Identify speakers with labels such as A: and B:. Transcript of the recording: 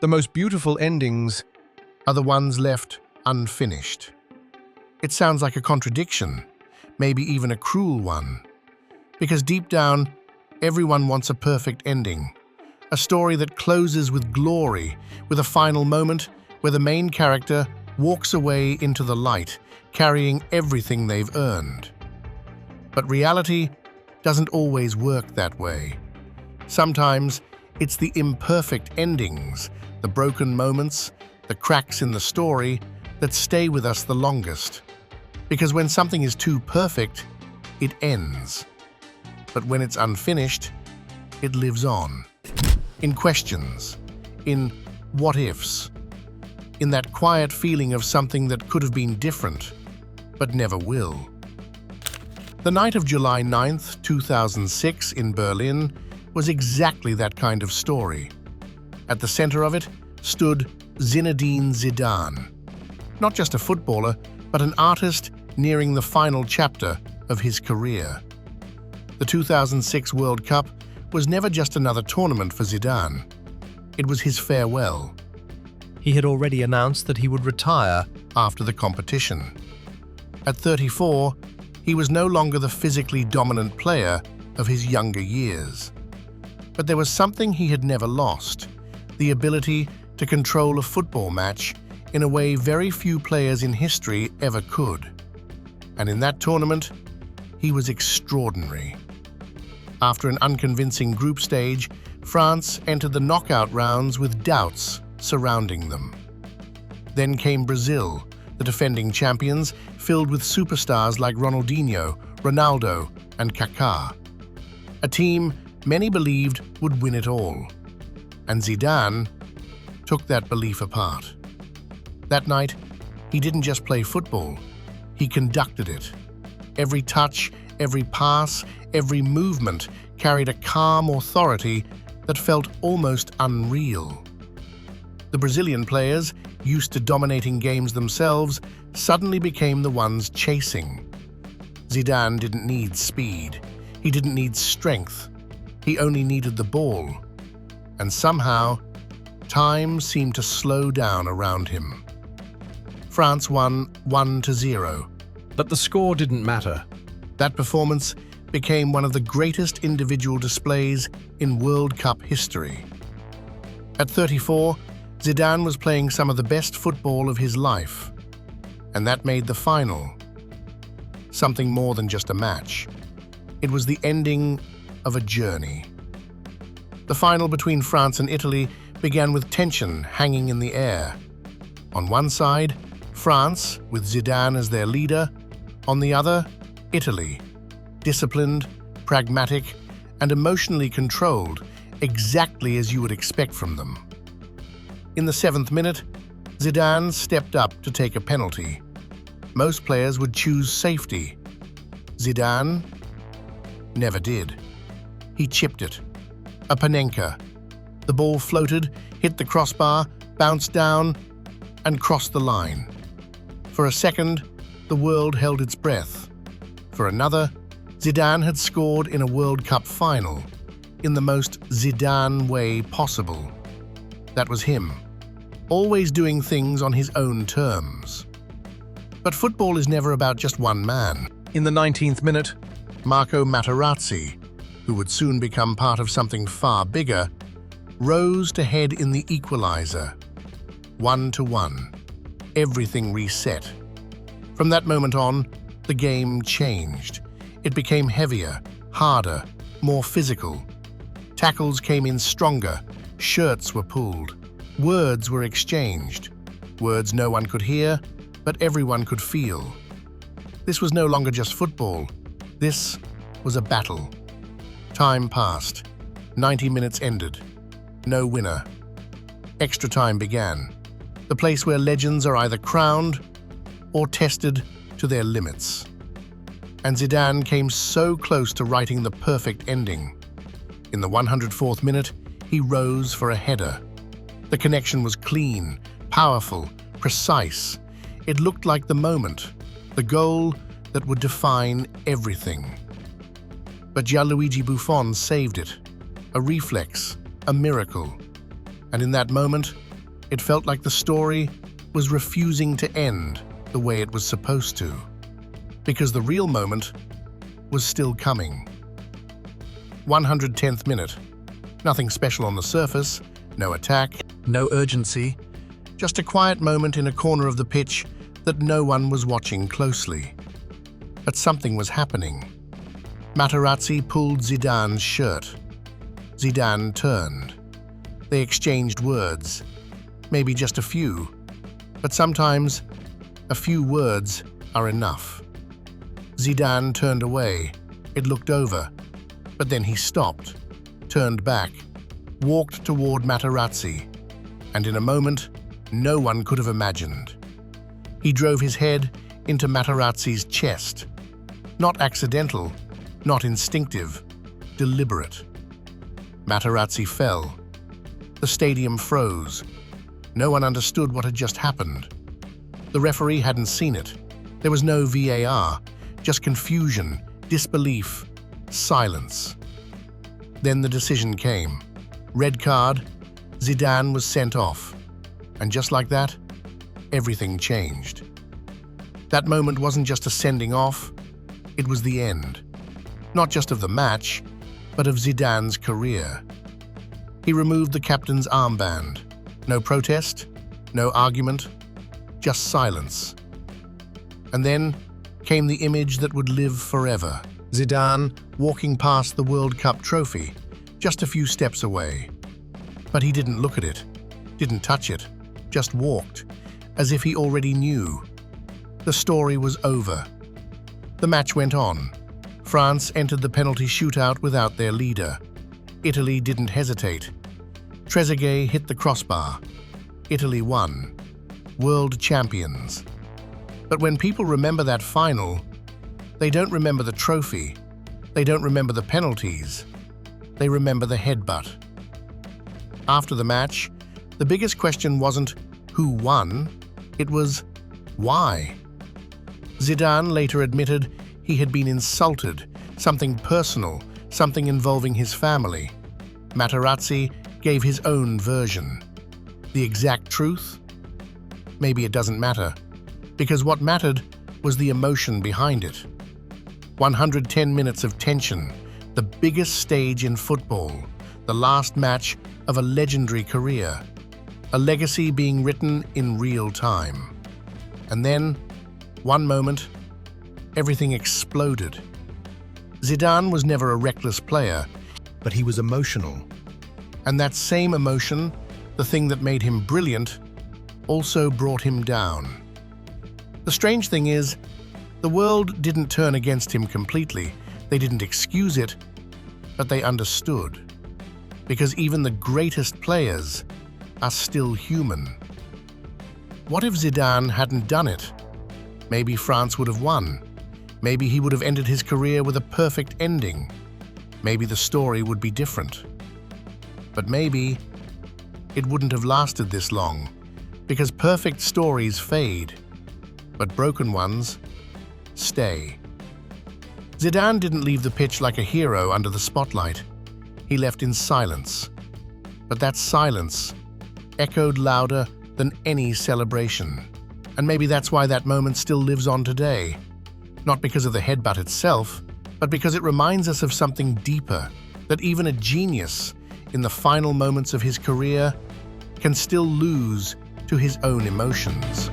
A: The most beautiful endings are the ones left unfinished. It sounds like a contradiction, maybe even a cruel one, because deep down, everyone wants a perfect ending, a story that closes with glory, with a final moment where the main character walks away into the light, carrying everything they've earned. But reality doesn't always work that way. Sometimes it's the imperfect endings, the broken moments, the cracks in the story that stay with us the longest. Because when something is too perfect, it ends. But when it's unfinished, it lives on. In questions, in what-ifs, in that quiet feeling of something that could have been different, but never will. The night of July 9th, 2006 in Berlin was exactly that kind of story. At the center of it stood Zinedine Zidane. Not just a footballer, but an artist nearing the final chapter of his career. The 2006 World Cup was never just another tournament for Zidane. It was his farewell.
B: He had already announced that he would retire
A: After the competition. At 34, he was no longer the physically dominant player of his younger years. But there was something he had never lost, the ability to control a football match in a way very few players in history ever could. And in that tournament, he was extraordinary. After an unconvincing group stage, France entered the knockout rounds with doubts surrounding them. Then came Brazil, the defending champions, filled with superstars like Ronaldinho, Ronaldo, and Kaká. A team many believed would win it all. And Zidane took that belief apart. That night, he didn't just play football, he conducted it. Every touch, every pass, every movement carried a calm authority that felt almost unreal. The Brazilian players, used to dominating games themselves, suddenly became the ones chasing. Zidane didn't need speed. He didn't need strength. He only needed the ball. And somehow, time seemed to slow down around him. France won 1-0.
C: But the score didn't matter.
A: That performance became one of the greatest individual displays in World Cup history. At 34, Zidane was playing some of the best football of his life. And that made the final something more than just a match. It was the ending of a journey. The final between France and Italy began with tension hanging in the air. On one side, France, with Zidane as their leader. On the other, Italy, disciplined, pragmatic, and emotionally controlled, exactly as you would expect from them. In the 7th minute, Zidane stepped up to take a penalty. Most players would choose safety. Zidane never did. He chipped it. A Panenka. The ball floated, hit the crossbar, bounced down, and crossed the line. For a second, the world held its breath. For another, Zidane had scored in a World Cup final, in the most Zidane way possible. That was him, always doing things on his own terms. But football is never about just one man.
B: in the 19th minute.
A: Marco Materazzi, who would soon become part of something far bigger, rose to head in the equalizer. 1-1. Everything reset. From that moment on, the game changed. It became heavier, harder, more physical. Tackles came in stronger, shirts were pulled, words were exchanged. Words no one could hear, but everyone could feel. This was no longer just football. This was a battle. Time passed. 90 minutes ended. No winner. Extra time began. The place where legends are either crowned or tested to their limits. And Zidane came so close to writing the perfect ending. In the 104th minute, he rose for a header. The connection was clean, powerful, precise. It looked like the moment, the goal that would define everything. But Gianluigi Buffon saved it. A reflex, a miracle. And in that moment, It felt like the story was refusing to end the way it was supposed to, because the real moment was still coming. 110th minute. Nothing special on the surface, no attack, no urgency, just a quiet moment in a corner of the pitch that no one was watching closely. But something was happening. Materazzi pulled Zidane's shirt. Zidane turned. They exchanged words, maybe just a few, but sometimes a few words are enough. Zidane turned away. It looked over, but then he stopped, turned back, walked toward Materazzi, and in a moment, no one could have imagined. He drove his head into Materazzi's chest. Not accidental, not instinctive, deliberate. Materazzi fell. The stadium froze. No one understood what had just happened. The referee hadn't seen it. There was no VAR, just confusion, disbelief, silence. Then the decision came. Red card, Zidane was sent off. And just like that, everything changed. That moment wasn't just a sending off, it was the end. Not just of the match, but of Zidane's career. He removed the captain's armband. No protest, no argument, just silence. And then came the image that would live forever. Zidane walking past the World Cup trophy, just a few steps away. But he didn't look at it, didn't touch it, just walked, as if he already knew. The story was over. The match went on. France entered the penalty shootout without their leader. Italy didn't hesitate. Trezeguet hit the crossbar. Italy won. World champions. But when people remember that final, they don't remember the trophy. They don't remember the penalties. They remember the headbutt. After the match, the biggest question wasn't who won, it was why. Zidane later admitted he had been insulted, something personal, something involving his family. Materazzi gave his own version. The exact truth? Maybe it doesn't matter, because what mattered was the emotion behind it. 110 minutes of tension, the biggest stage in football, the last match of a legendary career, a legacy being written in real time. And then, one moment, everything exploded. Zidane was never a reckless player, but he was emotional. And that same emotion, the thing that made him brilliant, also brought him down. The strange thing is, the world didn't turn against him completely. They didn't excuse it, but they understood. Because even the greatest players are still human. What if Zidane hadn't done it? Maybe France would have won. Maybe he would have ended his career with a perfect ending. Maybe the story would be different. But maybe it wouldn't have lasted this long, because perfect stories fade, but broken ones stay. Zidane didn't leave the pitch like a hero under the spotlight. He left in silence. But that silence echoed louder than any celebration. And maybe that's why that moment still lives on today. Not because of the headbutt itself, but because it reminds us of something deeper, that even a genius, in the final moments of his career, can still lose to his own emotions.